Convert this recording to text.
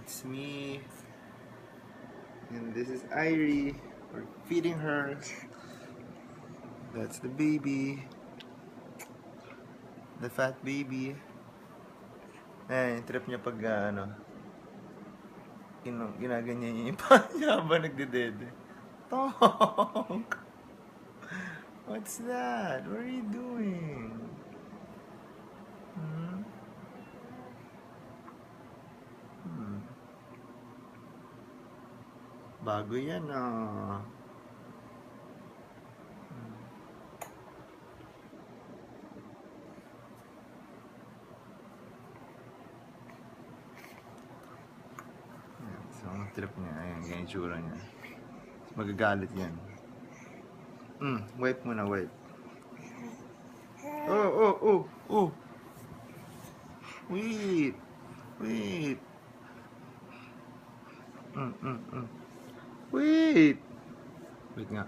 It's me. And this is Irie. We're feeding her. That's the baby. The fat baby. Eh, trip niya pag ginaganyan niya yung paa niya habang nagdedede. Tonk! What's that? What are you doing? Hmm? Bago yan ah. So, ang trip niya. Ayan, ganyan yung tsura niya. Magagalit yan. Wipe muna, wipe. Oh. Wait. Wait. Wait. Wait nga.